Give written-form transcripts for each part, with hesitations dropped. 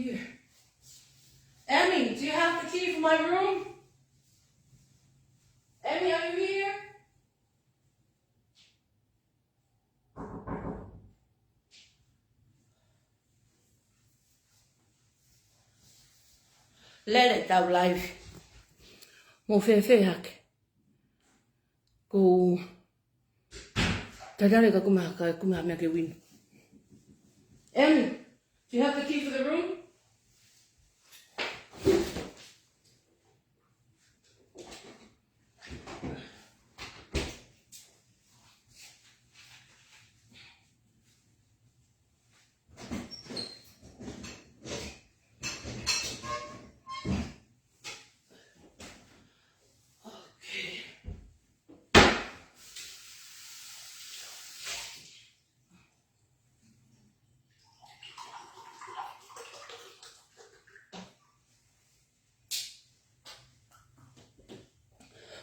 here. Emmy, do you have the key for my room? Emmy, are you here? Lelei tau live. Mo fe hake. Ko tadare ka kuma mea ke win. Emmy, do you have the key for the room?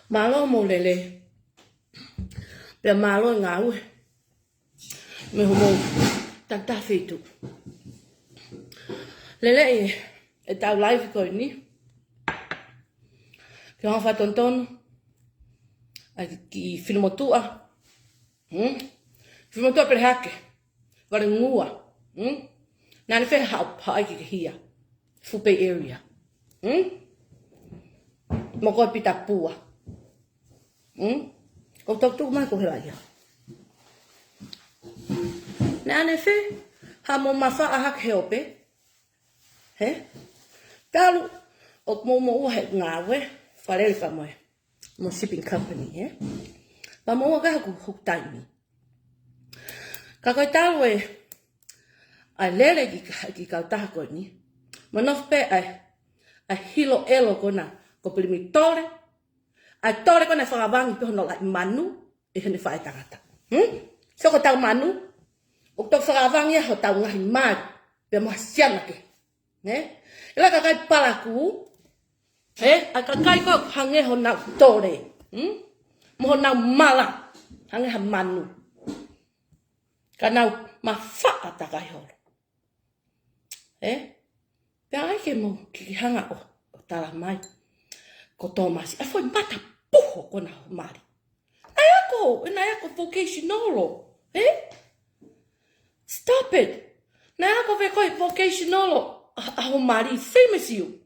Malo mo lelei. Pea malo ngau. Me homo tata fetu. Lelei e tau live ko ni. Ke ha fa tonton. Ai ki filmo tua. Filmo tua per hake. Vare ngua. Na ne fe ha ai ki hia. Fupe area. Mo ko pita pua. Ko tok tuk mai ko hera ia. Ne ane fe, ha mo mawha a hak heope. He? Talu, o mo uhe ngāwe, wharere wha moe. Mo shipping company, he? Pa mo ua kaha ku huk taimi. Kakai talu e, ai lele ki kau taha koe ni. Ma nofpe ai hilo elo kona, ko pilimi tore, ai tore kona whakawangi peho no lai manu, e hene whae tangata. So ko tau manu, o tau whakawangi ho tau ngahi mai, pe moha siana ke. Ela kakai palaku, ai kakai ko hange ho nau tore, moho nau mala, hange ha manu. Ka nau ma wha takai horo. Pe ai ke mo ki hanga o tala mai. Ko Tomasi, a foi mata puho kona mari. Nai ako vocationolo, Stop it. Nai ako ve koi vocationolo a ho mari famous you.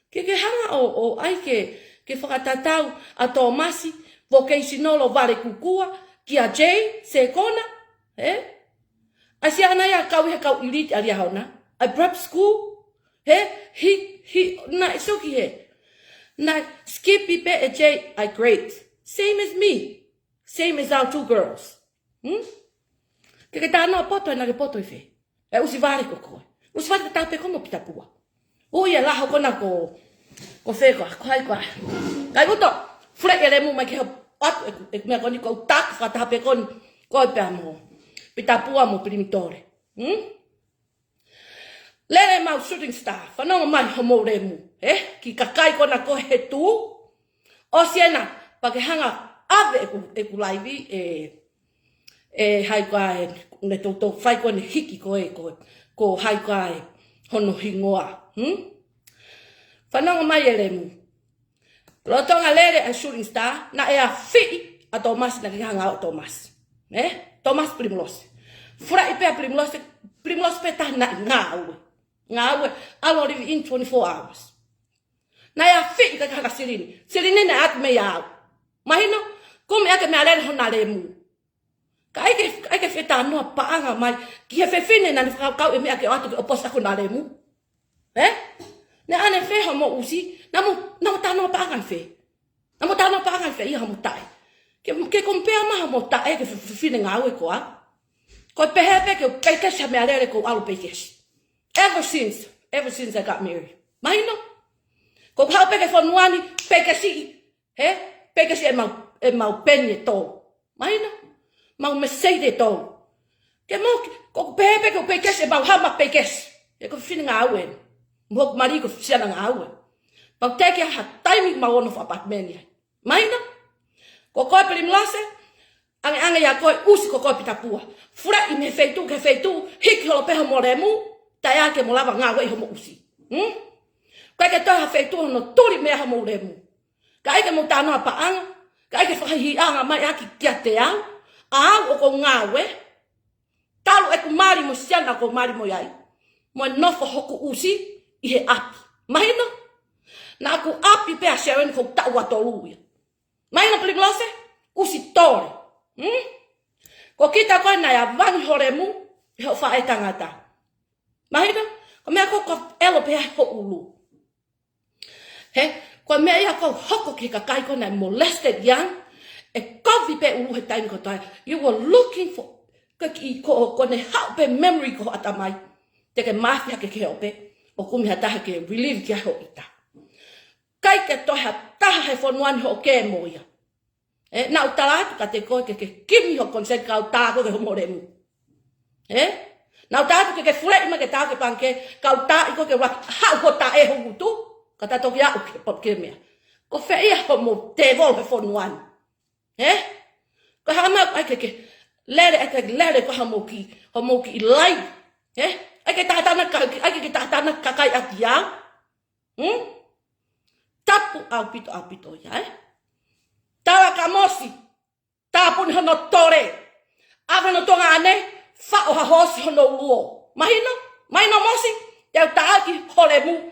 Ke hanga o ai ke whakatatau a Tomasi, vocationolo vare kukua, ki a J, Sekona, A si ana ia kau elite aria hauna. I prep school, na soki he. Na Skippy Be and Jay are great. Same as me. Same as our two girls. Ke tāna poto na ke poto I fe. E usi vare ko koe. Usi vare ka tāpe kono pita pua. Ia laho kona ko wheko. Kai koa. Kai uto. Fure e remu mai ke ho atu e mea koni ko tak whatape koni. Koe pēr mo. Pita pua mo primitore. Lele mau shooting star. Whanonga mai homo remu. Ki kakai kona ko he tū. O siena, pa ke hanga ave e ku laivi hai koa ne tō whai koe ne hiki ko hai koa hono hingoa. Whanonga mai e remu. Rotonga lere a shooting star, na e a whii a Tomas na ki hanga o Tomas. Tomas Primlos. Fura I pēr Primlos pe tahi na ngāue. Ngāue, alo rivi in 24 hours. Na e a whii ka hanga Sirini. Sirini na atu me iau. Mahino, kome ake mea lere hona remu. Ka aike wheta noa paanga mai, ki he whewhine na ni whakau e mea ke oatu ke oposta ko na remu. Ne ane wheha mo usi, na mo tānoa paanga whe. Na mo tānoa paanga whe iha mo tai. Ke kompea maha mo tae ke whewhine ngāue koa. Ko pehepe ke peikesi ha mea lere ko alu peikesi. Ever since I got married. Mahino? Ko hau peke whanuani, peikesi, peikesi e mau penye tō. Mahino? Mau meseide tō. Ke mo, ko pehepe ke peikesi e mau hama peikesi. E ko whine ngāue. Mwok mari ko siana ngāue. Pau teke ha taimi mau ono whapatmeni. Mahino? Ko koe perimlase, ange ya koe usi ko koe pita pua. Fura I me feitu ke feitu, hiki holo peha mo remu, tai ake mo lava ngaue'i homo usi. Kai ke toha feitua no turi mea homo uremu. Kai ke mo tanoa pa'anga, kai ke whakahianga mai aki kia te au o ko ngaue'i. Talu e ku mari mo siana ko mari mo iai. Mo nofo hoku usi i he api. Mahina? Na aku api pea Sharon ko tau atoluia. Mahina paliglose? Usi tore. Ko kita koe na ia vangi horemu i ho whae tangata. Mahina? Ko mea ko elo pea ho ulu. He? Ko mea ia ko hoko ki kakai ko na molested young. E kovi pe ulu he taimi ko tai. You were looking for ko ne hau pe memory ko atamai. Teke mafia ke ope. O kumi hataha ke relieve kia ho ita. Kai ke toha taha he whonuani ho ke moia. Na utalatu ka te koe ke kimi ho consent ka utako ke ho moremu. Na utatu ke fulei ma ke tau ke panke ka uta iko ke hau ho ta e ho gutu. Ka tato kia uke pop ke mea. Ko feia ho mo te vol he whonuani. Ko hama ai ke lere ko homoki i lai. Ai ke tatana kakai ati au. Tapu au pito ya. Tala kamosi. Tapu ni hono tore. Ave no tonga ane. Fa'o ha hosi hono uo. Mahino mosi. Teu taaki horemu.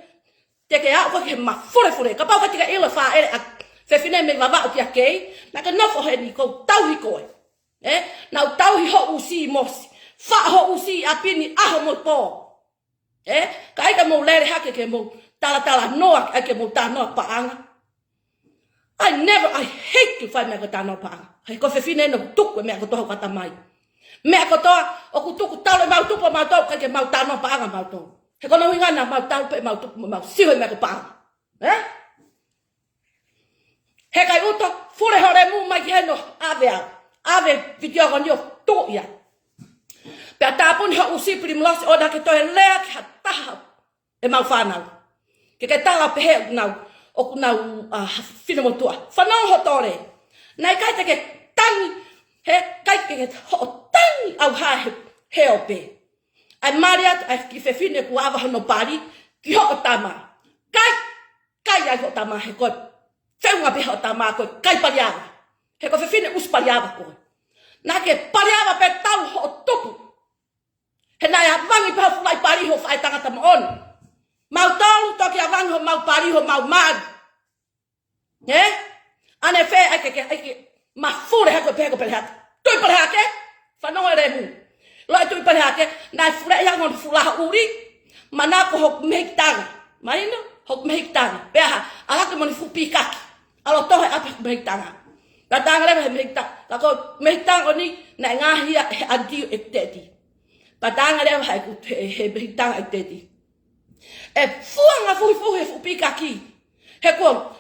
Teke au ko ke mafure. Kapau ka tika ila fa ere a fefine me lava o tia kei. Na ke nofo he ni ko tauhi koe. Na tauhi ho usi mosi. Fa ho usi apini aho mo po. Ka aika mo lere hake ke mo tala noa ake mo tanoa pa'anga. I hate to find me ko tanoa pa'anga. Hei ko fefine no tuku me ako toha kata mai. Me ako toa o ku tuku tau le mau tupu mau tau kake mau tanoa pa'anga mau tau. Hei kono hingana mau tau pe mau tupu mau siho me ako pa'anga. Hei kai uto fure hore mu mai heno ave video kon yo to ya. Pea tapun ha usi primlos o da ke to lea ki taha e mau whanau. Ke tala pehe nau o ku nau fina mo tua. Whanau ho tore. Nai kai te ke tangi he kai ke ho tangi au ha he ope. Ai mariat ai ki fe fine ku ava no pari ki ho tama. Kai ai ho tama he ko. Feunga pe ho tama ko kai pariava. He ko fe fine us pariava ko. Na ke pariava pe tau ho tupu. He nai avangi pa fulai pari ho fai tangata mo on. Mau tolu toki avangi ho mau pari ho mau magi. Ane fe ake ma fure hako pe hake. Tui pare hake. Whanau ere mu. Loi tui pare hake. Nai fure iangon fulaha uri. Manako hok mehik tanga. Maino hok mehik tanga. Peha alake moni fupi kaki. Alo tohe ape hok mehik tanga. Katanga lebe he mehik tanga. Lako mehik tanga oni nai ngaahi he adio ekteti. Patanga leo hai ku he behitanga iteti. E fuanga fuhi fupi kaki. He ko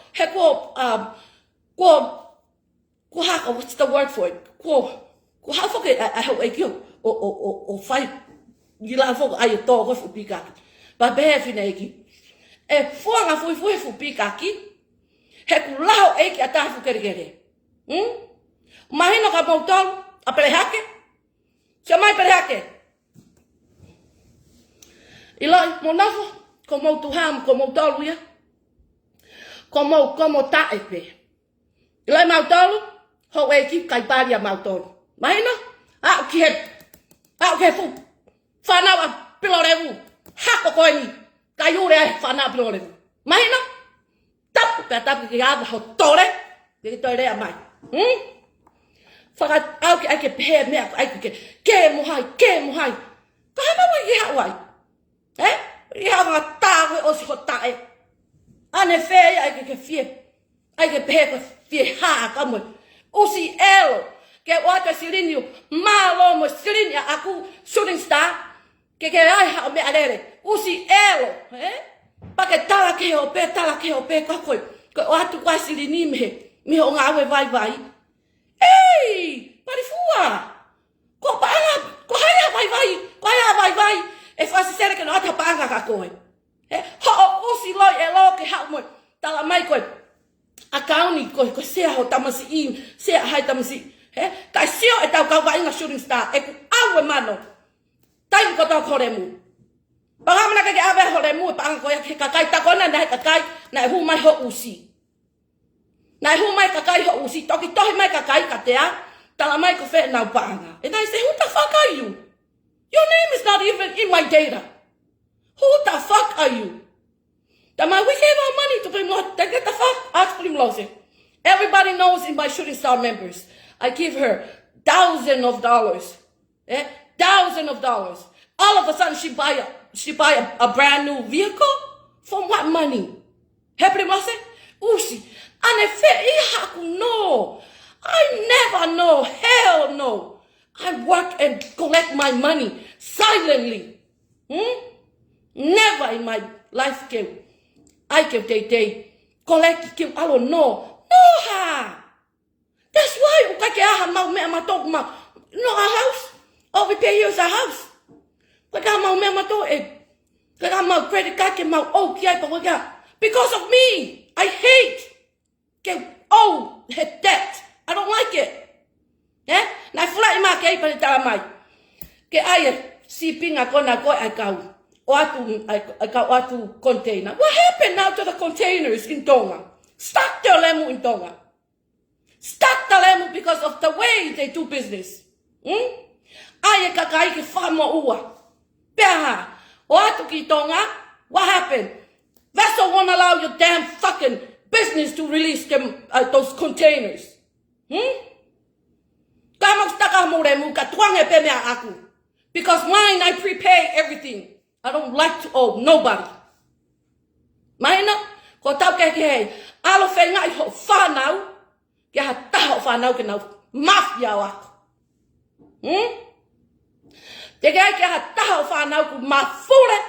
haka, what's the word for it? Ko haka ke a ho e kio o fai gila fo ai to ko fupi kaki. Ba be fine ki. E fuanga fuhi fupi kaki. He ku lao e ki ata fu kere. Mahino ka moutol a perehake. Chamai perehake. Iloi monafo como tuham como toluia como taepe. Iloi mautolu ho eki kai paria mautolu. Mahina a ke fu fana wa pilorevu hako koini kayure fana pilorevu. Mahina tap ki ava ho tore de tore a mai. Fakat au ki ake pe me ake ke mo hai. Ka ma wa ya wai. Ia nga tawe o si ho tae. Ane fea ai ke fie. Ai ke pehe fie haa kamwe. Usi elo. Ke oatu silinio. Malo mo silinia aku shooting star. Ke ai hao me alere. Usi elo. Pake talaki o pe kakoi. Ke oatu kwa silini mehe. Miho ngawe vai. Ei! Parifua! Ko haya vai. E fasi sere ke no ata panga ka koe. Ho usi loi e lo ke hau mo. Tala mai koe. Akauni koe sea ho tamasi i. Sea hai tamasi. Kai sio e tau kau vainga shooting star. E ku awe mano. Tai ko tau kore mu. Pahamana ke ave hole mu pa ko ya kakai takona na kakai na hu mai ho usi. Na hu mai kakai ho usi toki tohi mai kakai katea tala mai ko fe na paanga. And I say, who the fuck are you? Your name is not even in my data. Who the fuck are you? We gave our money to Primlo. Get the fuck ask Primlo. Everybody knows in my Shooting Star members, I give her thousands of dollars. Thousands of dollars. All of a sudden she buy a brand new vehicle? From what money? Primlo. Usi. And if no. I never know. Hell no. I work and collect my money silently. Never in my life I can collect I don't know. No ha. That's why no a house. Oh, we pay you a house. Credit card because of me. I hate debt. I don't like it. Na fly ma kei pa tala mai. Ke ai shipping akona ko oatu container. What happened now to the containers in Tonga? Stuck the lemu in Tonga. Stuck the lemu because of the way they do business. Ai kakai ke fiema'u. Peha. Oatu ki Tonga. What happened? Vessel won't allow your damn fucking business to release them those containers. Because mine, I prepay everything. I don't like to owe nobody. Mine, ko tau ke alo feinga'i ho whanau, ke ha taho whanau ke nau mafia wako. Te ke ha taho whanau ku mafure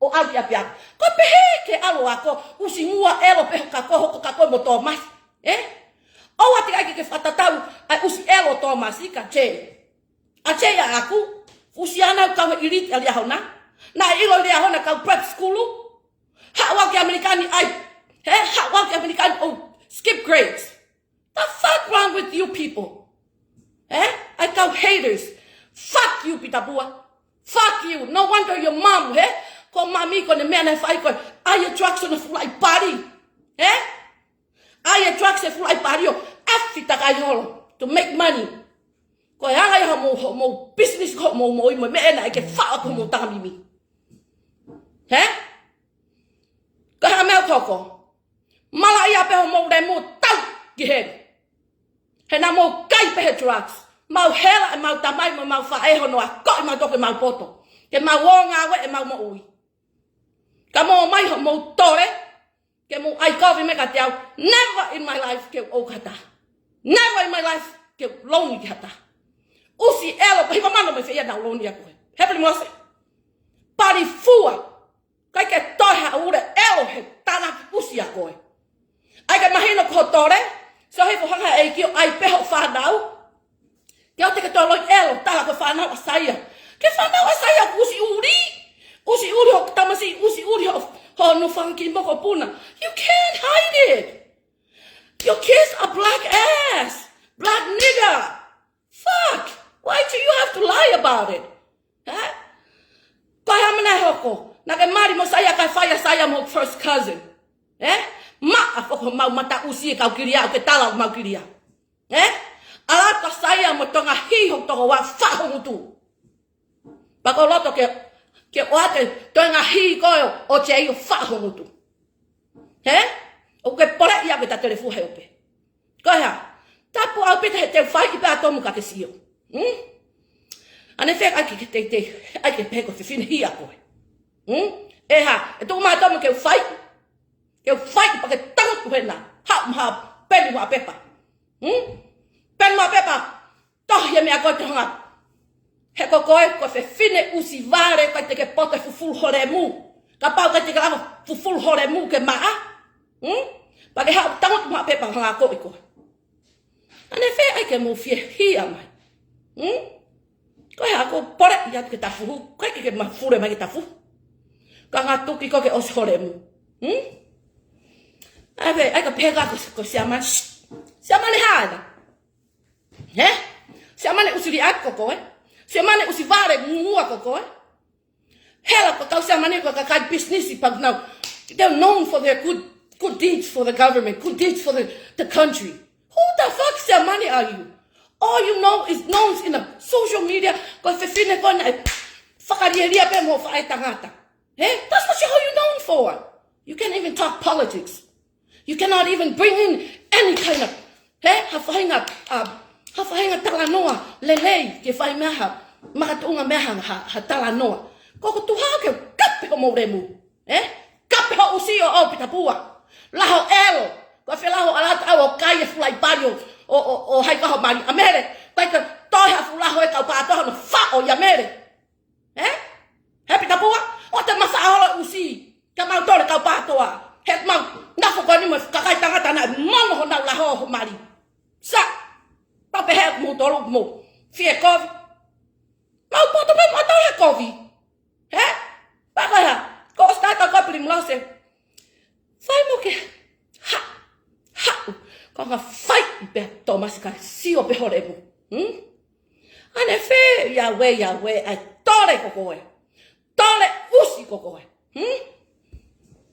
o apiapia. Ko pehe ke alo wako, usi mua elo peho kako mo Thomas. O ati ai ke fatatau ai usi elo Thomas ika che. A che ya aku usi ana ka ilit ali hona. Na ilo li hona ka prep school. Ha wa ke Americani ai. Ha wa ke Americani skip grades. The fuck wrong with you people? I call haters. Fuck you Pitabua. Fuck you. No wonder your mom, ko mami ko ne mena fai ko ai trucks on the fly body. I attract a fly pario after to make money. Ko hanga ya mo business ko mo mena I get fa ko mo tanga mimi. Ka ha mel koko. Mala ia pe mo de mo tau ki he na mo kai pe trucks. Mau hela e mau tamai mau fa hono a ko mau to ke mau poto. Ke mau ngaue'anga mau mo ui. Ka mo mai mo tore. Ke mo ai coffee me katiau. Never in my life ke o kata. Never in my life ke lonely kata. Usi elo pa hipa mano me fia na lonely ako. Hepeli mo se. Pari fua. Kai ke toha ure elo he tana usi ako. Ai ke mahino ko tore. So hipo hanga e kio ai peho whanau. Ke o te ke tolo elo tala ko whanau asaya. Ke whanau asaya usi uri. Usi uri ho tamasi usi uri ho. You can't hide it. Your kids are black ass. Black nigga. Fuck. Why do you have to lie about it? Kaya mana hoko. Nake mari mo saya kai faya saya mo first cousin. Ma afoko mau mata usi kau kiria ke tala mau kiria. Ala ka saya mo tonga hiho tonga wa fa ho tu. Bako loto ke oatu toinga hi ko o che io fa ho tu. O ke pore ia ke ta telefu he ope. Kaya tapu au pete te fai ki pa tomu ka ke sio. Ane fe ai ke pe ko fin hi ako. E tu ma tomu ke fai. Ke fai pa ke tang ku na. Ha pen ma pepa. Pen ma pepa. Toh ye me ako tonga. He kokoe ko fe fine usi vare ko te ke pote fuful horemu. Ka pau ka te ka fuful horemu ke maa. Pa ke ha tango ma pepa hanga ko iko. Ane fe ai ke mo fie hia mai. Ko ha ko pore ya ke ta fu. Ko ke ma fure mai ke ta fu. Ka nga tuki ko ke os horemu. Ai ka pega ko siama. Siama le hada. Siama le usiri ak kokoe. Se mane usi vare mua koko. Hela ko tau sa mani ko kakai business pag now. They're known for their good deeds for the government, good deeds for the country. Who the fuck sa money are you? All you know is known in the social media ko fefine ko na faka'ulia pe mo fa'i tangata. That's what you're known for. You can't even talk politics. You cannot even bring in any kind of hafahanga talanoa lelei ke fai meha makatunga meha ha talanoa. Koko tuha ke kape mo remu. Kape ho usi o pitapua. Laho elo. Ko fe laho ala o kai fulai pario o hai ka ho mari amere. Tai ka toha fulaho e ka pa to no fa o yamere. Pitapua o te masa ala usi. Ka mau tole ka pa toa. Het mau na fo ko ni mo kakai tangata na mono ho na laho ho mari. Sa pape het mo tolo mo. Fie kovi. Mau poto me mo tole kovi. Pakaya, kau start kau beli melase. Fai mo ke, kau nggak fight be Thomas kan sio be horemu. Ane fe Yahweh, ai tole kokoe, tole usi kokoe.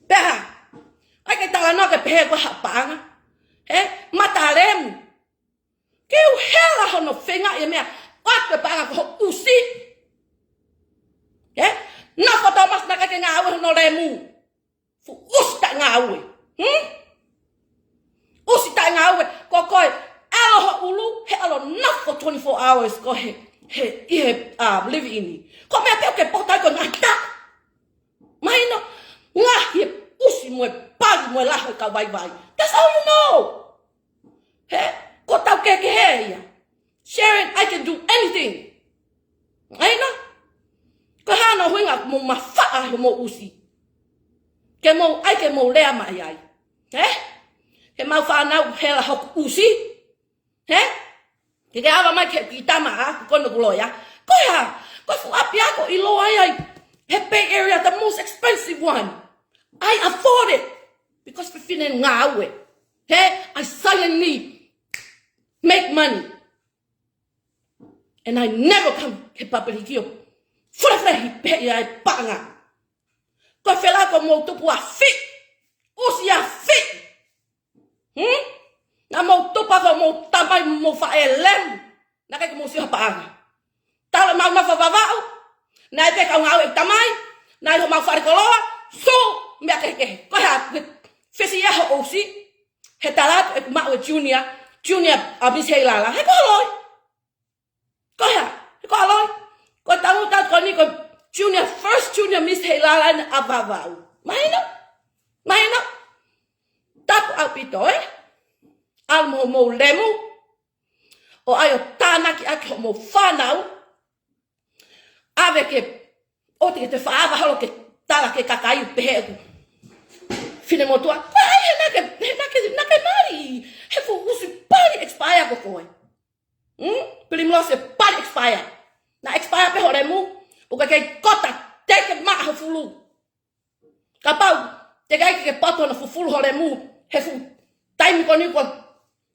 Beha, ai ke tala no ke behe ko hapanga. Mataremu. Keu hela hono feinga'i mea, oatu panga ko usi. Na ko Thomas na ke ngaue'anga no remu. Fu usta ngaue'anga. Usta ngaue'anga ko koi alo ho ulu he alo na for 24 hours ko he live in. Ko me pe ke pota ko ngata. Maino ngaahi usi mo pali mo la ka vai. That's how you know. Ko tau ke he ya. Sharon, I can do anything. I know. Ko hano huinga mo mafa'a mo usi. Ke mo ai ke mo lea mai ai. Ke mau whanau hela hoku usi. Ke ava mai ke pitama ko no gloya. Ko ha, ko fu api ako I loa ai. He Bay Area, the most expensive one. I afford it because we feeling ngaue'anga. I suddenly make money. And I never come ke papalikio. Fura pe ai panga. Ko fela ko mo tupu a fit. Usi a fit. Na mo tupa ko mo tamai mo fa elem. Na ke mo si panga. Tala mau ma fa vavau. Na te ka ngau tamai. Na ho ma fa koloa. So me ke. Ko ha fisi ya ho usi. He talat ek ma junior abis helala. He ko loi. Ko ha. Ko loi. Ko tahu tak ko ni ko first junior Miss Helala na abavau. Mahina. Tak apito Almo mo lemu. O ayo tanaki aki mo fanau. Ave ke o te faava halo ke talaki kakai pehe. Fine mo tua. Ai na ke mari. He fu usi pari expire ko koi. Primlose pari expire. Na expire pe horemu, o que cota teke ma fulu. Kapau, te ke pato na fulu horemu, he fu time ko ni ko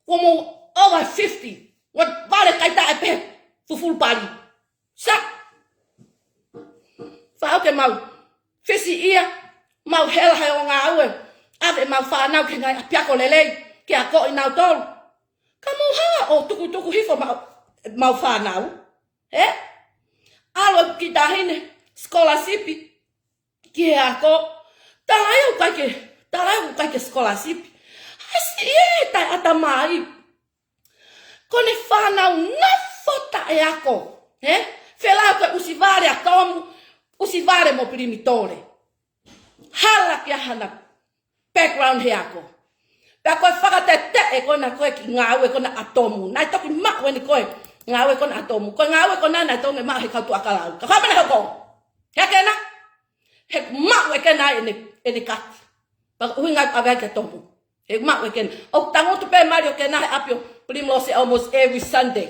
como over 50. What vale kaita pe fulu pari. Sa. Fa o ke mau. Fisi ia, mau hela hai o ngaue'anga. Ave mau fa nau ke ngai apia ko lelei, ke a ko enau tol. Kamu ha o tuku hifo mau fa nau. Alo kita hine scholarship ki ako talayo kake scholarship asi ta atamai kone fana na fota ako fela ko usivare mo primitore hala ki hana background he ako pa ko fakatete ko na ko ki ngaue'anga ko na atomu na to ki ma weni ko ngaue'anga ko na atomu ko ngaue'anga ko na to nge ma he ka tu akalau ka ba na ko he kena he ma we kena ene kat pa huinga ava ke tomu he ma we ken o tango tu pe mario kena apio primlose almost every Sunday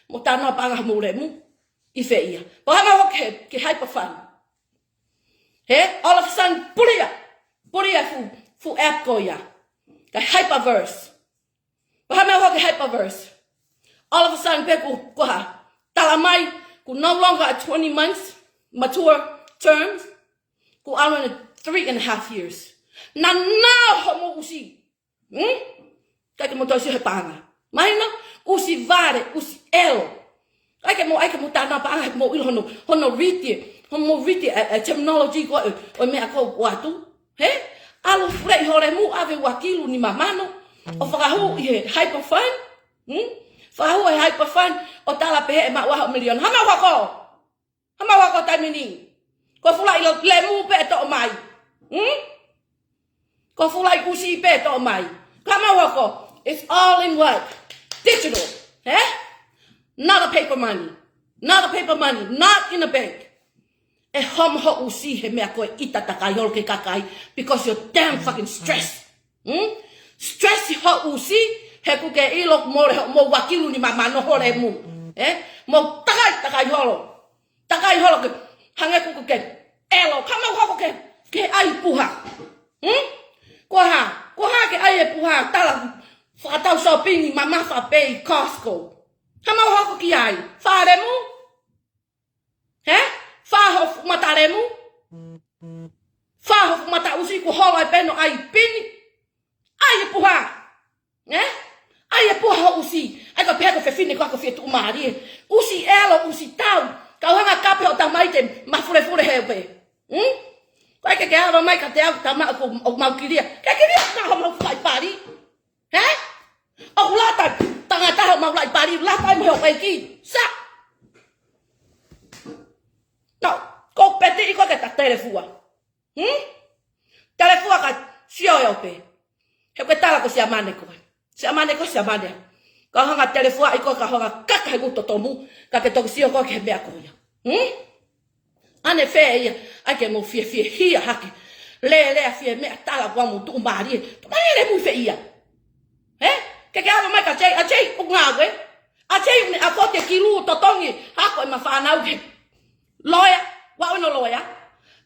mo tano pa nga mo remu ifeia pa ma ke hyper fun all of a sudden pulia fu app ko ya ka hyperverse pa ma ke hyperverse. All of a sudden, people go talamai, who no longer at 20 months, mature terms, ko around 3.5 years. Na homo usi. Kaya mo to si hepanga. Mahina usi vare, usi elo. Kaya mo tana pa ang mo il hono riti terminology ko o me ako oatu. He? Alo frei hore mu ave wakilu ni mamano. O fakahu hyperfine. Fakahu hyperfine o tala pehe ma wa milion. Hama wako tamini. Ko fulai lo lemu pe to mai. Ko fulai usi pe to mai. Kama wako. It's all in what? Digital. Eh? Not a paper money. Not a paper money. Not in a bank. E homo usi he mea koe ita takai holo ke kakai because you're damn fucking stressed. Stress ho usi he kuke ilo mo wakilu ni mamano hole mu. Mo takai holo. Takai holo ke hange kuke elo kama hoko ke ai puha. Koha ke ai puha tala fakatau shopping mama fa pay Costco. Kama hoko ki ai faremu? Faho mataremu? Faho mata usi ku holo ai peno ai pini. Ai puha. Ai puha usi. Ai ka pego fe fine ko fe tu mari. Usi elo usi tau. Ka hanga kape o tamaite mafure hepe. Kai ke ava mai ka te au tama ko o maukiria. Ka kiria na ho mau fai pari. O lata tangata ho mau lai pari lata mo ho ki. Sa. No, ko pete iko ke ta telefua. Telefua ka sio yo pe. He ko tala ko sia mane ko. Sia mane. Ka hanga telefua iko ka hanga kaka he guto tomu ka ke to sio ko ke be ko ya. Ane fe ai ke mo fie hia haki. Le fie me tala kwa mo tu mari. Tu mari le mu fe ia. Ke ava mai ka chei o ngawe. A chei ni a fote kilu totongi hako ma fa nau ke. Lawyer, wa no lawyer.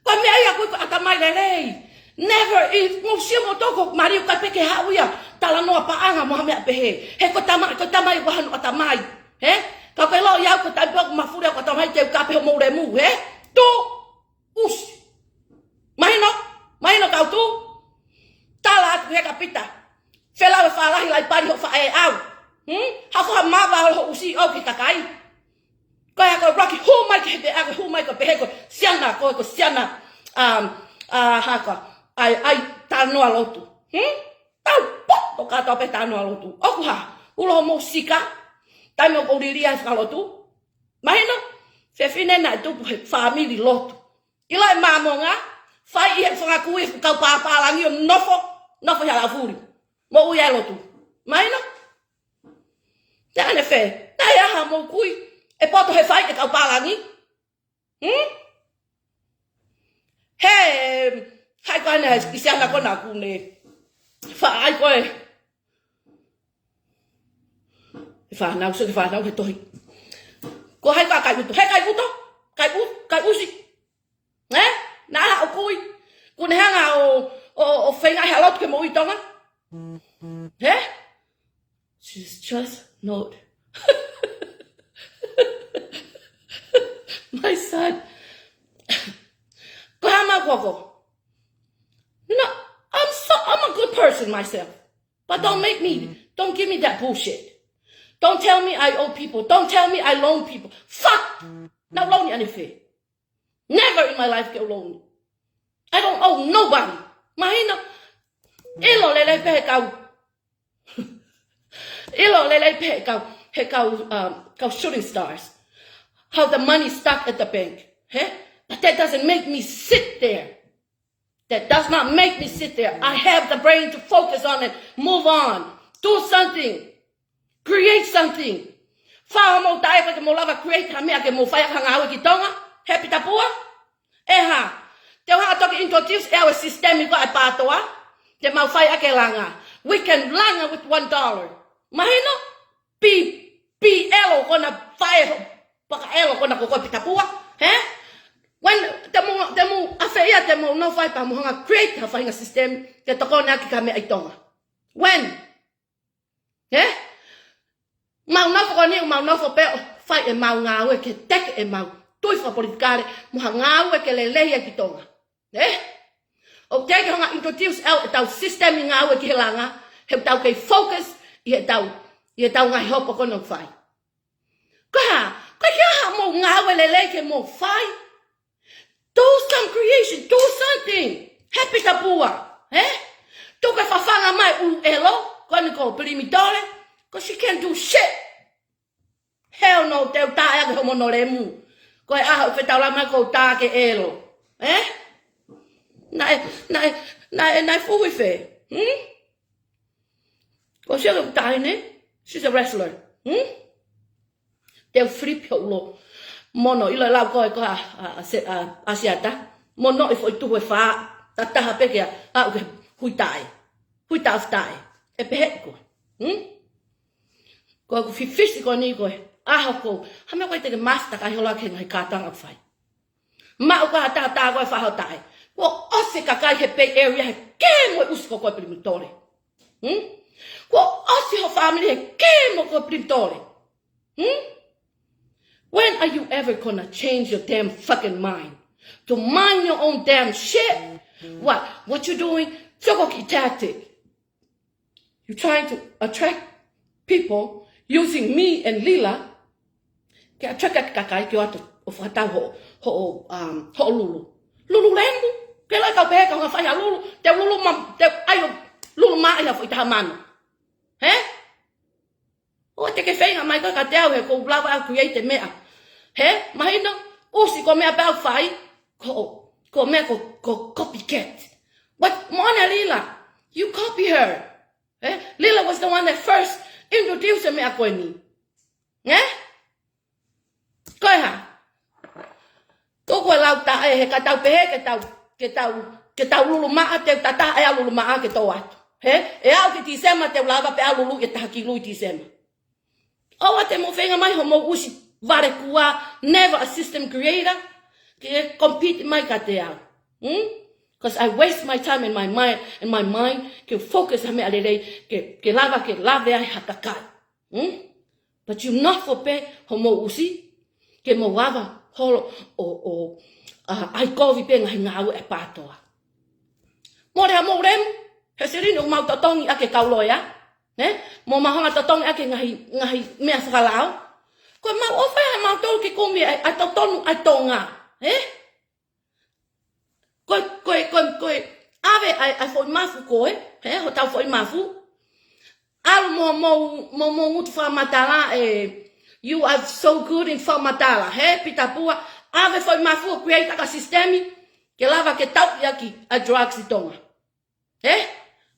Ko me ai ku atamai lelei. Never is mo simo toko mari ka peke hauia. Tala no pa anga mo me pehe. He ko tamai wa hanu atamai. Ka ko lo ya ko tapo mafura ko tamai te ka pe mo remu, Tu us. Mahino ka tu. Tala ku he kapita. Fela fa la lai pari ho fa au. Ha fa mava ho usi o ki kakai. Kaya ko rocky who might be ag who might be ko siana ko siana haka ai tano alotu tau po ka to pe tano alotu okuha ulo musika tamo ko diria alotu mahino fe fine na tu family lotu ila mamonga fai e fanga kui ka pa langi nofo ya la furi mo uya lotu mahino tane fe na ya ha mo kui e poto he fai e kau palangi. Hai koe ne isiana kona kune. Ai koe. Whanau he tohi. Ko hai koe kai uto. He kai uto. Kai usi. Na ha o kui. Kune hanga o feinga'i halot ke mo i tonga. She's just not. My son. No, I'm a good person myself. But don't give me that bullshit. Don't tell me I owe people. Don't tell me I loan people. Fuck! Not loan anything. Never in my life get loan. I don't owe nobody. Mahina. Ilo lelei pe kau. Ilo lelei pe kau. He kau shooting stars. How the money stuck at the bank. But that doesn't make me sit there. That does not make me sit there. I have the brain to focus on it. Move on. Do something. Create something. Wha mo tae pa ke mo lava create ha mea ke mo whaia fakangaue'i ki tonga. Happy tapua. Te wha toki introduce our systemic e Ptoa. Te mau whaia ke langa. We can langa with $1. Mahino? Pi elo kona whaia Paka'elo kona ko pitapua, when temu afeia temu no fai pa mo hanga create ha fainga system ke toko na ki kame ai tonga. When? Mau na ko ni mau na fo pe fai e mau ngaue'i ke teke e mau tui whapolitikare, muha ngāue ke lelei ki tonga. O teke honga introduce au tau system i ngāue ki he langa, he tau kei focus i he tau ngai hopo kono whai. Koha kia mo ngāue lelei ke mo whai. Do some creation, do something. Happy tapua. Tuka whawhanga mai elo, kone ko primitore, because she can't do shit. Hell no, teo tā ea ke homo no le mu. Koe aha uwhetau la mai kou tā ke elo. Nai fuhui whe. Ko siya ke taine, she's a wrestler. Teo fripio ulo. Mono, ilo lau koe koe asiata. Mono i foi tuwe wha, tataha pekea, au ke hui tae. Hui tae tae. E pehe koe. Koe ku fifisi koe ni koe. Aho ko, hame koe teke master ka hola ke ngai kātanga whai. Mao ka tā koe whaho tae. Ko ose kakai he pay area he ke moe usko koe primitore. Ko ose ho family he ke mo koe primitore. When are you ever gonna change your damn fucking mind? To mind your own damn shit? What you doing? Chokoki tactic. You trying to attract people using me and Lila. Ke attract kakai ke oatu o whakatau ho lulu. Lulu lembu. Ke lai kau pehe kau ngā whaiha lulu. Te lulu lulu mai na fo itaha manu. O teke feinga'i mai koe ka te au he ko lawa au create mea. Mahina, usi ko mea pau whai. Ko mea ko copycat. But Mona Lila, you copy her. Lila was the one that first introduced mea koe ni. Koe ha. Ko koe lau tae he ka tau pehe ke tau lulu maa te tata e au lulu maa ke tō atu. E au ki tisema te lava pe au lulu e taha ki lui tisema. Oa te mo whenga mai ho mo usi vare kua, never a system creator, ke compete mai ka te au. Because I waste my time in my mind, ke focus hame alelei, ke lava ai hakakai. But you not for pe ho mo usi, ke mo wava holo o ai kovi pe ngahi ngau e patoa. Morea mo remu, he serino mau tatongi ake kauloia, mo mahonga tatongi ake ngahi mea whakalao. Koe mau ofea mau tolu ke komi ai tatonu ai tonga. Koe ave ai foi mafu koe, ho tau foi mafu. Alu mo ngutu whamatala you are so good in whamatala, pitapua. Ave foi mafu create ka sistemi ke lava ke tau yaki a drugs i tonga.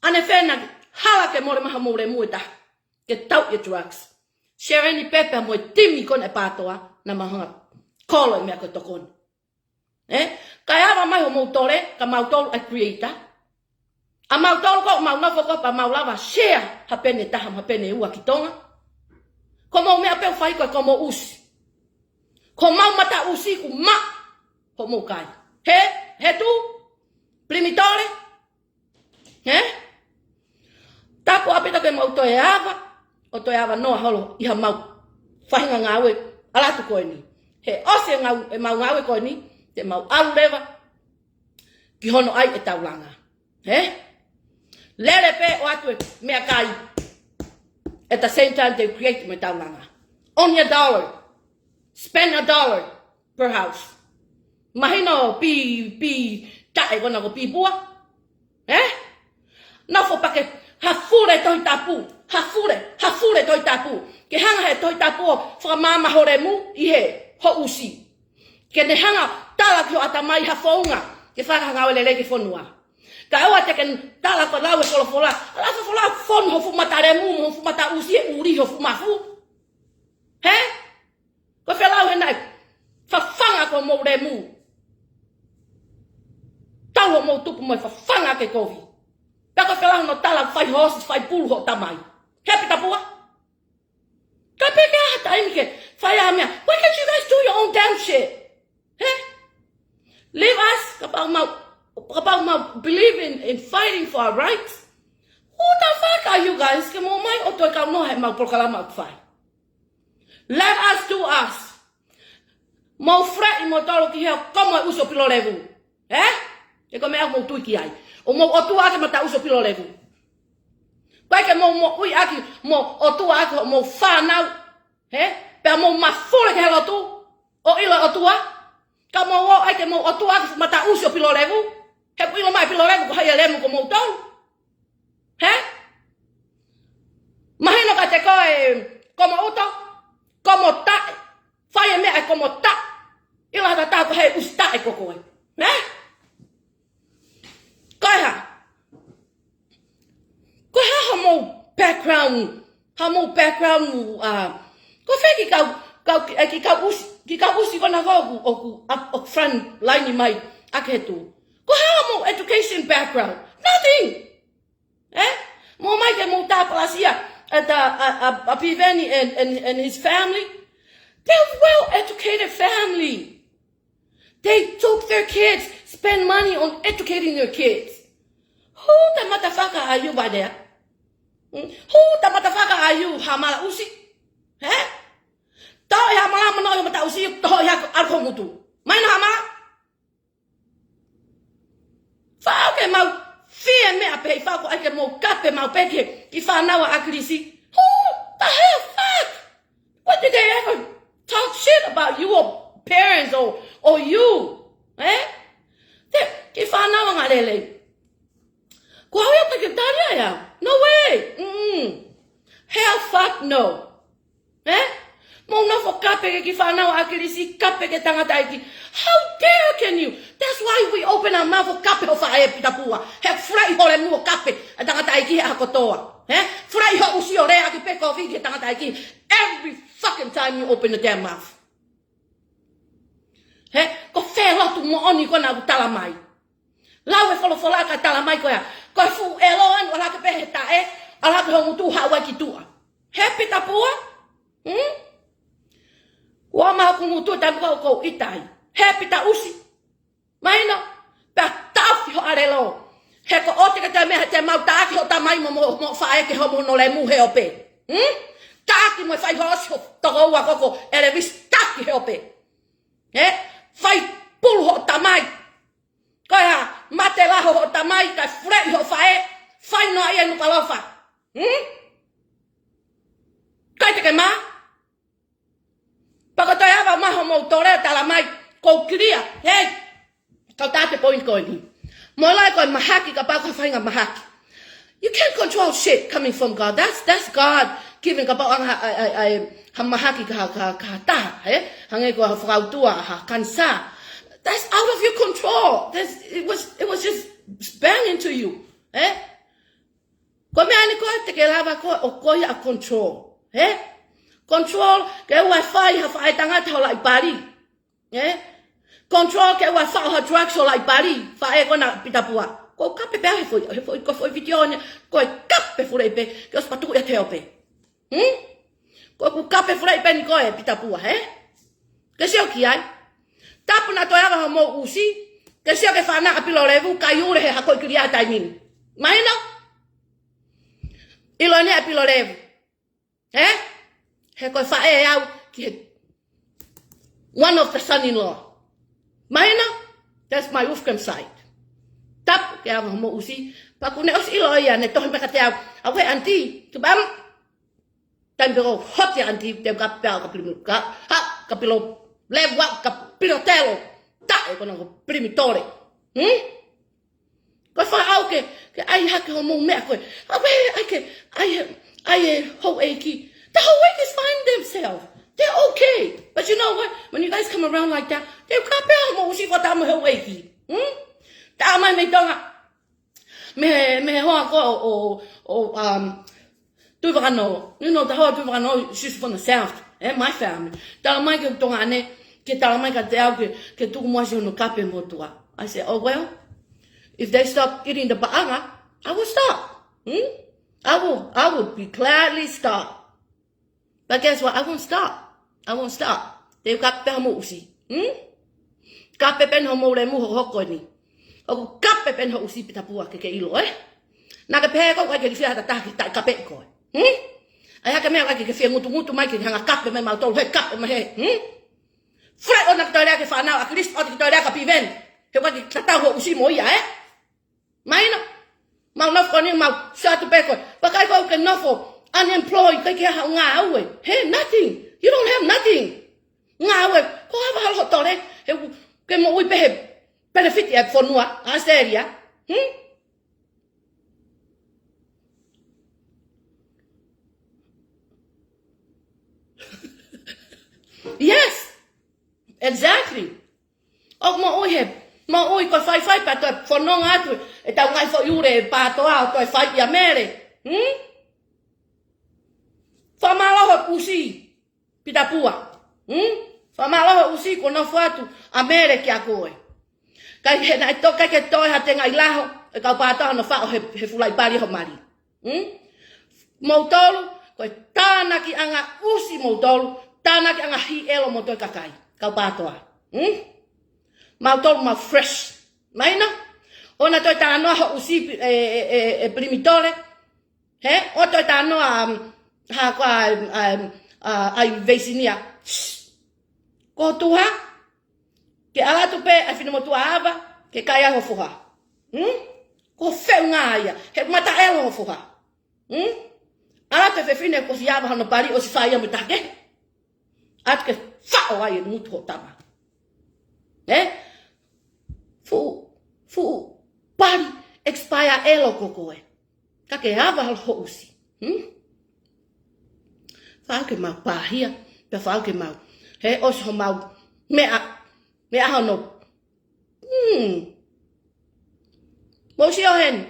Ane whena hala ke more maha more mueta ke tau i drugs. Share any pepe mo timi kon e patoa na mahanga kolo i mea ko tokon. Kai awa mai ho mautore, ka mautoro a creator. A mautoro ko mau nofo ko pa mau lava share hapene taha hapene ua ki tonga. Ko mau mea peu whai ko mo usi. Ko mau mata usi ku ma ho mo kai. He tu primitore. Tapo apita ke mau toe ava. O toi awa noa holo iha mau whahinga ngāue alatu koe ni. He ose mau ngāue koe ni, te mau alu rewa, ki hono ai e taulanga. Lere pe o atu e mea kai. At the same time they create me taulanga. Only $1. Spend $1 per house. Mahino pi tae kona ko pi pua. Nofo pake hafure toi tapu. Hafure toi tapu. Ke hanga he toi tapu whamama hore mu i he ho usi. Ke ne hanga talaki o atamai hafonga. Ke fakangaue'i lelei ke fonua. Ka oa teke talaki o lau e kolofola. Alafa fola fon ho fumata remu ho fumata usi e uri ho fumafu. Ko whelau he nai. Whawhanga ko mo remu. Tau ho mo tupu mo whawhanga ke kovi. Peko whelau no talaki whai hosi whai pulu ho tamai. Happy tapua? Ka peke aha taimi ke whai aha mea. Why can't you guys do your own damn shit? Leave us about my believing in fighting for our rights. Who the fuck are you guys? Ke mo mai o toi kau no he mau prokalama ku whai. Let us do us. Mo frai mo tolo ki heo komo e uso pilo levu. E ko mea mo tuiki ai. O mo oatu ake mata uso pilo levu. Pai ke mo ui aki mo oatu ake mo whanau. Pea mo mafure ke helo tu. O ilo otua. Ka mo o ake mo oatu ake mata uso pilo levu. He ilo mai pilo levu ko haia lemu ko mo tolu. Mahino ka te koe komo uto. Komo tae. Whaia mea e komo tae. Ilo hata tau ko hei usi tae ko koe. Koe ha. Koe ha hamo background. Hamo background. Koe wheki kau usi kona koku oku friend laini mai ake tu. Koe ha hamo education background. Nothing. Mo mai ke mo tapalasia at a Piveni and his family. They're a well-educated family. They took their kids, spend money on educating their kids. Who the motherfucker are you by there? Who the motherfucker are you, hamala usi? Tao ya hamala mano yo mata usi, tao ya alko mutu. Maina hamala? Fao ke mau fiema'u pe fao ko ake mau kape mau peke ki whanawa akrisi. Who the hell fuck? What did they ever talk shit about you or parents or you? Ki whanawa ngā lelei. Ko hau ia pake taria ya? No way. Hell fuck no. Mo na fo kape ki whanawa akrisi kape ke tangata iki. How dare can you? That's why we open our mouth for kape o whae pitapua. He frai hore mua kape a tangata iki a kotoa. Frai ho usi o rea ki peko viki tangata iki. Every fucking time you open the damn mouth. Ko whē lotu mo oni kona u talamai. Lau e wholofola ka talamai koea. Ko e fu e loan o laka pehe tae. A laka hongu tu hawa ki tua. He pitapua? Ua maha kungu tu tangu ko itai. He pita usi. Maino. Pea tauhi ho arelo. He ko ote ka te meha te mau taaki ho tamai mo whae ke ho mono le muhe o pe. Taaki mo whai ho osi ho toko ua koko. Ele vis taaki he o pe. Whai pulu ho tamai. Koe ha mate laho ho tamai. Kai frei ho whae. Whai noa ia nuka lofa. Kai te ke maa. Pakotoi awa maho mo tore talamai. Ko kiria, hei, kau tate point koe ni. Mo lai koe mahaki ka pau ka whainga mahaki. You can't control shit coming from God. That's God giving ka pau ha mahaki ka taha, hange ko ha faka'utua, ha kansa. That's out of your control. It was just banging to you, Ko mea ni koe te ke lava koe o koe a control, Control ke ua whai ha whae tangata ho lai pari, Control ke ua whao ha drugs o lai pari, whae kona pitapua. Ko kape pea ko foi video ne, ko kape furei pe, ke os patu ia teo pe. Ko kape furei pe ni koe pitapua, Ke seo ki ai. Tapu na toi awa mo usi, ke seo ke whanaka pilo revu, kai ure he hakoi kiria taimini. Mahino? Ilo nea pilo revu. He koe whae au ki one of the son-in-law. Mahina, that's my ufkem side. Tap, ke awa mo usi. Paku ne os ilo ia, ne tohi meka te au. Awe anti, tu bam. Tambiro hot ya anti, te ka pea ka primi. Ka pilo lewa, ka pilo telo. Ta, e kona ko primi tore. Koe wha au ke ai hake ho mo mea koe. Awe, ai ho eke'i. The whole week is finding themselves. They're okay. But you know what? When you guys come around like that, they'll come back home. She got my whole eke'i. Ta mai me tonga. Me hoa ko tuiwakano. You know, the whole tuiwakano, she's from the south. My family. Ta mai ke tonga ane. Ke ta mai ka te au ke tuku mua si hono kape motua. I said, oh well, if they stop eating the ba'anga, I will stop. I will be gladly stop. But guess what? I won't stop. They got peha usi. Kape pen ho mo le mu hoko ni. O kape pen ho usi pitapua ke ilo Na ka peha ko ke fia ta kape ko. Ai ha ka me ke fia ngutu mai ke hanga kape me mau tolu he kape me he. Frai ona toi lea ke whanau a Christ o te toi lea ka piven. He waki tatau ho usi mo ia, Maina. Mau nofo ni mau satu peko. Pakai ko ke nofo unemployed kai ke ha ngaaue. He nothing. You don't have nothing. Ngaaue. Ko hava hal hotore. He ke mo ui pehe benefit ya fonua a seria. Yes. Exactly. O mo ui he. Mo ui ko fai pa to fononga atu. E tau ngai fo iure pa Ptoa o to fai ia mere. Famaloho usi pitapua. Famaloho usi ko no fatu amere ki a koe. Kai he na to kai ke toi ha tenga ilaho e ka pata no fa he fulai pari ho mari. Moutolu ko tana ki anga usi moutolu, tana ki anga hi elo mo toi kakai. Ka patoa. Moutolu ma fresh. Maina? Ona toi tana no ho usi primitore. He? O toi tana no ha ko ai Visone. Ko tuha ke ala tu pe a fina mo tu ava ke kaya ho fuha. Ko feinga'i he mata elo ho fuha. Ala te fefine ko si ava no pari o si fai mo take. At ke fa o ai mutu ho tama. Fu pari expire elo kokoe. Ka ke ava ho usi. Fa ke ma pahia, pe fa ke ma. He os ho mau me a hano. Mo si o hen.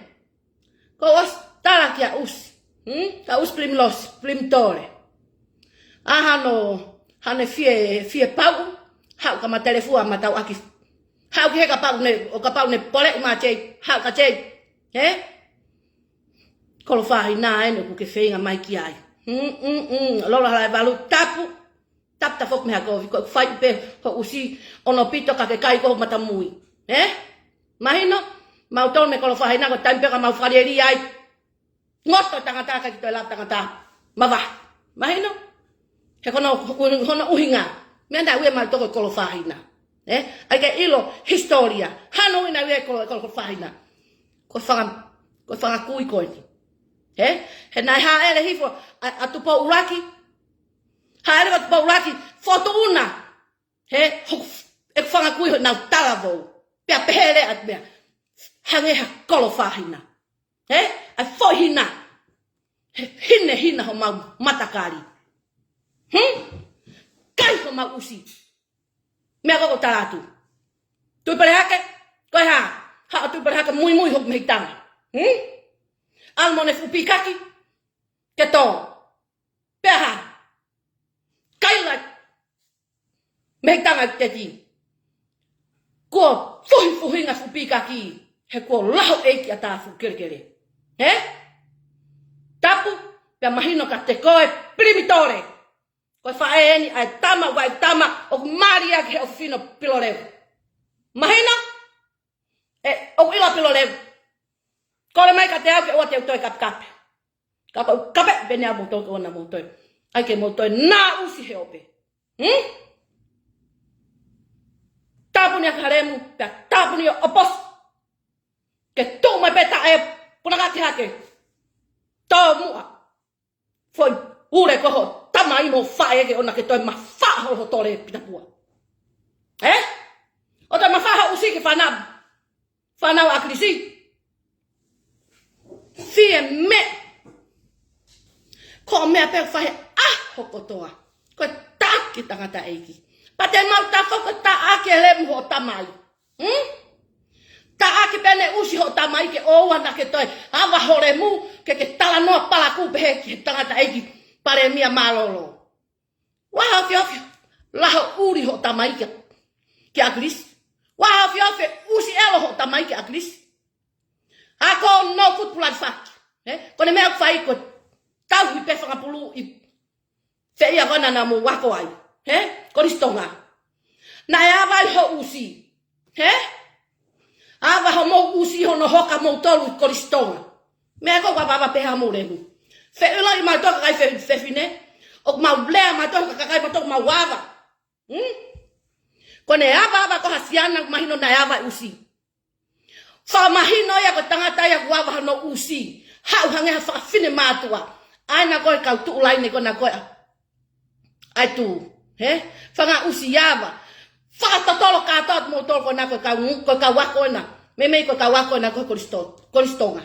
Ko os talaki a us. Ka us primtore. A hane fiema'u. Hau ka ma telefua ma tau aki. Hau ki he ka pau ne o ka pau ne pole ma chei. Hau ka chei. He? Kolo fahi na ene ku ke feinga mai ki ai. Lola halai valu tapu. Tap ta fok me ha ko fai pe ho usi ono pito ka ke kai ko mata mui. Mahino mau tol me kolo fahi na ko tampe ka mau falieri ai. Ngoto tangata ka to la tangata. Mava. Mahino he kono uhinga. Me anda we mal to kolo fahi na. Ai ke ilo historia. Hano ina we kolo fahi na. Ko fanga kui ko ni. He nai ha ele hifo atu pa uraki. Ha ele pa uraki foto una. E fanga kui ho na talavo. Pe pele at me. Hange ha kolo fahina. Ai fohina. Hina ho mau matakari. Kai ho mau usi. Me ko talatu. Tu perhake? Ko ha tu perhake muy ho meitanga. Almone fupikaki ke to peha kaila meitanga teti ko fuhinga fupikaki he ko lahu eki ata fu kerkere tapu pe mahino ka te koe primitore ko faeni ai tama o maria ke o fino piloreu mahino o ila piloreu. Kole mai ka te au ke o te utoi kape. Kape bene a motoi ona motoi. Ai ke motoi na usi he ope. Tapuni a karemu, pe tapuni opos. Ke tu mai peta e punakati hake. To mua. Foi ure koho tamai mo fae ke ona ke toi ma fa ho tore pitapua. O ta ma fa usi ke fanau a krisi. Fiema'u. Ko mea pe fahe hokotoa. Ko taki tangata eiki. Pate mau ta foko ta ake lemu ho tamai. Ta ake pene usi ho tamai ke oua na ke toi. Ava horemu ke tala noa palaku pehe ke tangata eiki. Pare mia malolo. Waha fiofio. Laho uri ho tamai ke agris. Waha fiofio usi elo ho tamai ke agris. Ako no kut pulan fak. Kone mea fai ko tau hi pe fanga pulu i feia kona na mo wako ai. Koristonga. Na ya vai ho usi. Ava ho mo usi ho no hoka mo tolu koristonga. Mea ko baba pe ha mo rehu. Fe ula i ma toka kai fe fine. O ma blea ma toka kakai ma toka ma wava. Kone ava ko hasiana mahino na ava usi. Fa mahino ya ko tangata ya ko ava no usi. Hau hange ha fine matua. Aina ko ka tu lai ne ko na ko. Ai tu, fanga usi ava. Fa totolo ka tot mo tol ko na ko ka wako na. Me ko ka wako na ko koristonga.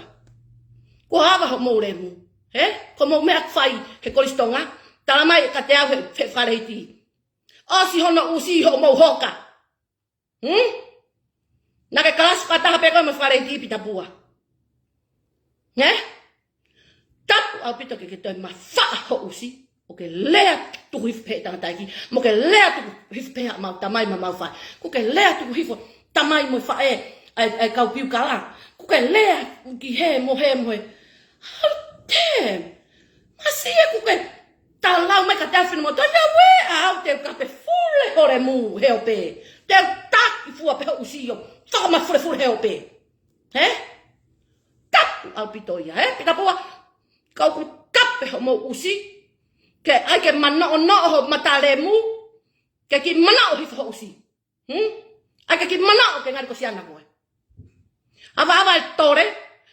Ko ava mo remu. Ko mo me fai he koristonga. Talamai ka te au he whareiti. O si hono usi ho mo hoka. Nake kalas kataha peko me whareiti pita pua. Tapu au pito ke toi ma wha ho usi. O ke lea tuku hifpe tangataiki. Mo ke lea tuku hifpe mau tamai ma mau whai. Ko ke lea tuku hifo tamai mo whae ai kau piu kala. Ko ke lea ki he mo. How damn. Masia ko ke talau mai ka tawhine mo. Toia we au te kape fule ore mu heo pe. Te taki fua pe ho usi yo. Saka ma fule heo pe. Tapu au pitoia. Pita pua. Kau ku kape ho mo usi. Ke ai ke mana no ho matalemu. Ke ki mana o hifo usi. Ai ke ki mana o ke ngari ko siana koe. Ava tore.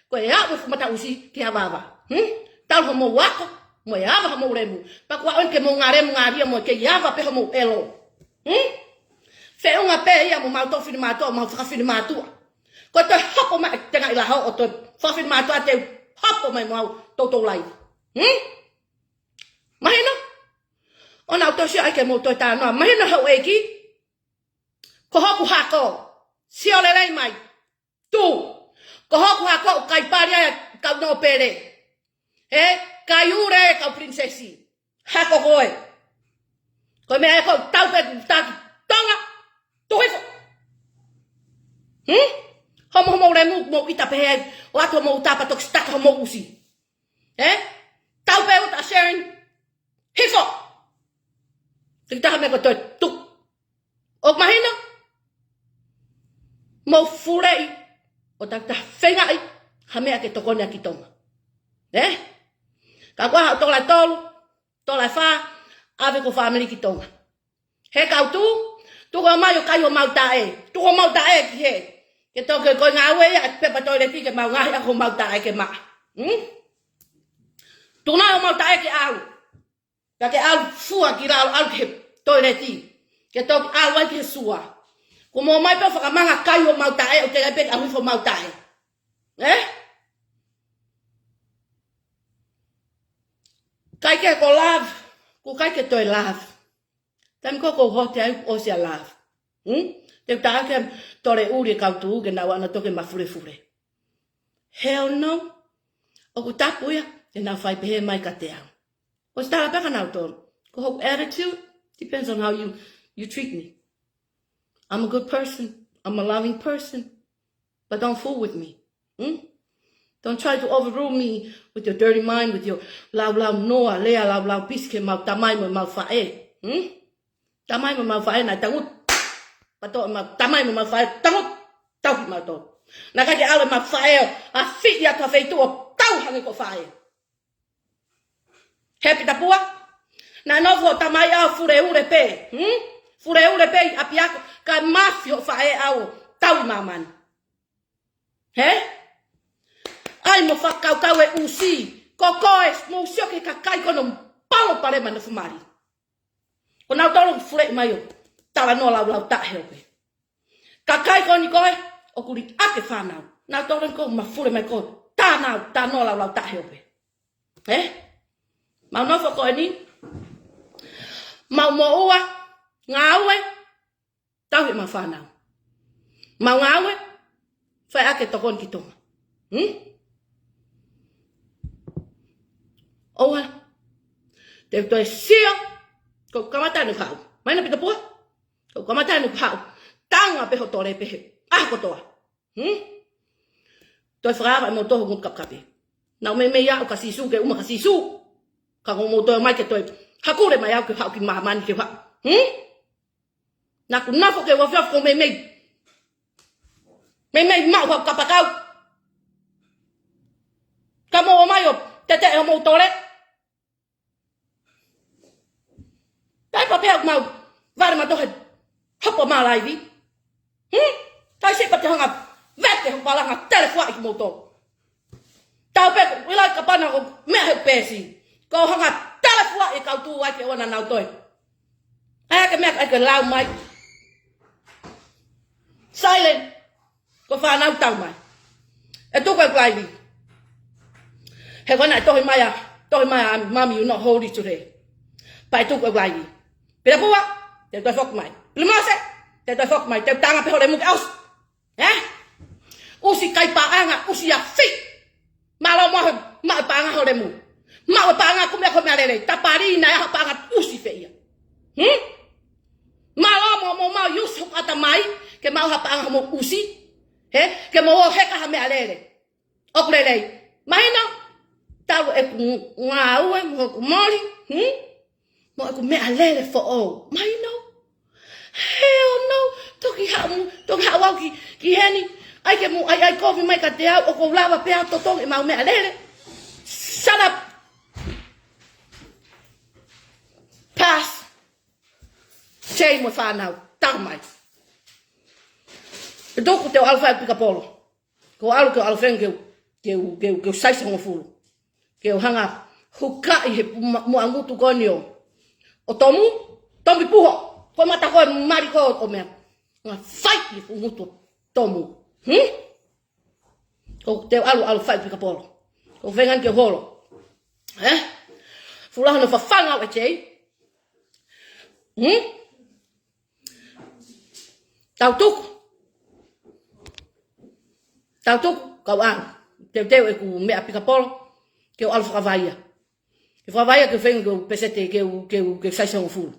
Ko e awe fu mata usi ki ava. Tal ho mo wako. Mo e ava mo remu. Pa ko on ke mo ngaremu ngaria mo ke ava pe ho mo elo. Fe unga pe ia mo mau to fini mato mau fa fini mato. Ko to hopo ma tenga ila ho o to fa fini mato te hopo mai mau to lai. Mahina? Ona to si ai ke mo to ta no. Mahina ho eki. Ko hoku hako. Si o lelei mai. Tu. Ko hoku hako kai paria ka no pere. Kai ure ka prinsesi. Hako koe. Ko me ko tau pe ta tonga. Tu hifo. Homo remu mo ita pe o ato mo tapa tok stak homo usi. Tau pe uta sharing. Hifo. Kita me ko tu. Ok mahina. Mo furei. O tak feinga'i. Hame ake tokone aki tonga. Ka kwa tola tolu. Tola fa. Ave ko family ki tonga. He kau tu. Tu ko mai o kai o mau tae. Tu ko mau tae ki he. Ke toke ko ngaue'anga at pepa tole ti ke mau ngaahi ako mau tae ke ma. Tu na o mau tae ki au. Ka ke au fua ki rao au ke tole ti. Ke toke au ai ki sua. Ko mo mai pe whakamanga kai o mau tae o te pek au fo mau tae. Kai ke ko love. Ko kai ke toi love. Tam ko hote ai o sia love. Te take tore uri kau tu kenau ana toke mafure. Hell no. O ku tapu ia e na fai pe mai ka te au. O stara pa kanau to. Ko hope attitude depends on how you treat me. I'm a good person. I'm a loving person. But don't fool with me. Don't try to overrule me with your dirty mind, with your lau noa, lea lau piske mau tamai mo mau fae. Tamai mo mau fae na tangut. Pato ma tamai mo mau fae tangut. Tau ki mau to. Na ka ke ale mau fae a fit ya to feitu o tau hange ko fae. Happy tapua? Na novo tamai a fure ure pe. Fure ure pe apiako ka mafio fae au tau mamani. Ai mo faka'ulia usi. Kokoes mo usio ke kakai kono palo pare mana fumari. Ko nau tolo fure mai o. Tala no lau ta helpe. Kakai koni koe o kuri ake whanau. Nau tolo ko ma fure mai ko. Ta no lau ta helpe. Mau nofo koe ni. Mau mo ua. Ngaue'anga. Tau he ma whanau. Mau ngaue'anga. Fai ake tokon ki tonga. Oa. Te toi sio. Ko kamatanu hau. Maina pita pua. Ko kamatanu hau. Tanga peho tore pehe. Ko toa. Toi whakaawa mo toho ngut kapkape. Nau me ia o kasisu ke uma kasisu. Ka mo toi mai ke toi. Hakure mai au ke hau ki mamani ke hau. Naku nafo ke wafia ko me. Me mau hau kapakau. Kamo o mai o tete e mo tore. Tai pa pea mau. Vare ma tohe. Hop po malaivi. Tai se pati hanga vete ho palanga telefua ik moto. Tau pe wilai kapana ko me pesi. Ko hanga telefua ik au tu ai ke ona nau toi. Ai ke lau mai. Silent. Ko fa nau tau mai. E tu ko laivi. He kona tohi mai mami you not holy today. Pai tu ko laivi. Pera pua, te toi fok mai. Lumase, te toi fok mai, te tanga pe hole mu aus. Usi kai paanga, usi a fi. Malo ma paanga hole mu. Ma paanga ku me ko me lelei. Tapari na ya paanga usi fe ia. Malo mo Yusuf ata mai, ke mau ha paanga mo usi. Ke mo heka ha me lelei. Ok lelei. Mahina tau e ngaue'anga mo ko moli, mo ko me lelei for all. Mahina hell no, toki ha ki heni. Ai ke mu ai kofi mai ka te au o ko lava pe to tong e mau me lele. Shut up. Pass. Sei mo fa now. Tak mai. E doku te alfa pika polo. Ko alu ke alfen ke sai mo fulu. Ke hanga hukai he mo angutu konio. O tomu puho. Ko mata ko mari ko o me. Nga fight ni mutu tomu. Ko te alu fight pika polo. Ko vengan ke holo. Fulano fa fakangaue'i. Tau tuk kau an. Te e ku me pika polo. Ke alu fakavaia. Ke fakavaia ke vengan ke pesete ke sai mo fulu.